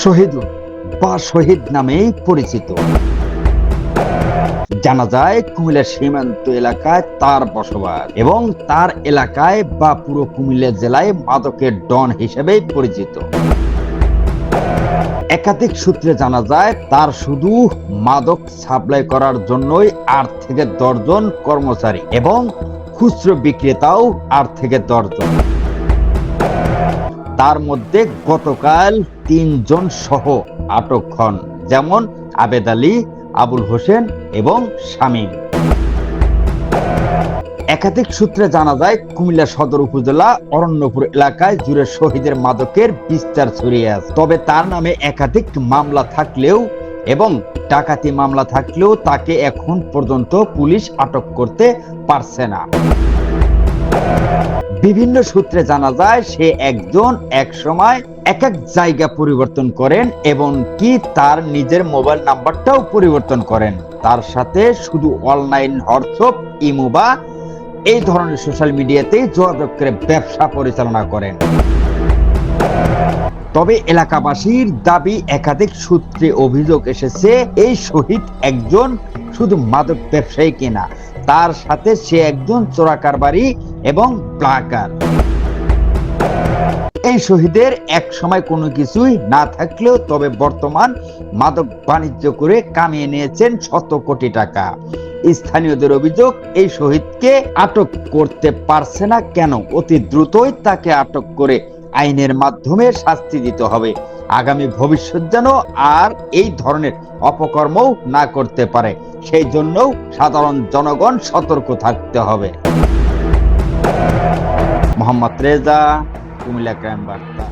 শহীদুল বা শহীদ নামেই পরিচিত। জানা যায় কুমিল্লা সীমান্ত এলাকায় তার বসবাস এবং তার এলাকায় বা পুরো কুমিল্লা জেলায় মাদকের ডন হিসেবে পরিচিত। একাধিক সূত্রে জানা যায় তার শুধু মাদক সাপ্লাই করার জন্যই 8 থেকে 10 জন কর্মচারী এবং খুচরো বিক্রেতাও 8 থেকে 10 জন। তার মধ্যে গতকাল 3 জন সহ আটক হন, যেমন আবেদ আলী, আবুল হোসেন এবং শামীম। একাধিক সূত্রে জানা যায় কুমিল্লা সদর উপজেলা অরণ্যপুর এলাকায় জুড়ে শহীদের মাদকের বিস্তার ছড়িয়ে আছে। তবে তার নামে একাধিক মামলা থাকলেও এবং ডাকাতি মামলা থাকলেও তাকে এখন পর্যন্ত পুলিশ আটক করতে পারছে না। বিভিন্ন সূত্রে জানা যায় সে এক সময় এক জায়গা পরিবর্তন করেন এবং কি তার নিজের মোবাইল নাম্বারটাও পরিবর্তন করেন। তার সাথে শুধু অনলাইন হোয়াটসঅ্যাপ, ইমো বা এই ধরনের সোশ্যাল মিডিয়াতে যোগাযোগ করে ব্যবসা পরিচালনা করেন। তবে এলাকাবাসীর দাবি, একাধিক সূত্রে অভিযোগ এসেছে এই শহীদ একজন শুধু মাদক ব্যবসায়ী কিনা, তার সাথে সে একজন চোরা কারবারি এবং ব্ল্যাকার। এই শহীদের এক সময় কোনো কিছুই না থাকলেও তবে বর্তমান মাদক বাণিজ্য করে কামিয়ে নিয়েছেন শত কোটি টাকা। স্থানীয়দের অভিযোগ, এই শহীদকে আটক করতে পারছে না কেন? অতি দ্রুতই তাকে আটক করে আইনের মাধ্যমে শাস্তি দিতে হবে। আগামী ভবিষ্যৎ যেন আর এই ধরনের অপকর্ম না করতে পারে, সেই জন্য সাধারণ জনগণ সতর্ক থাকতে হবে। মোহাম্মদ রেজা, কুমিল্লা ক্রাইম বার্তা।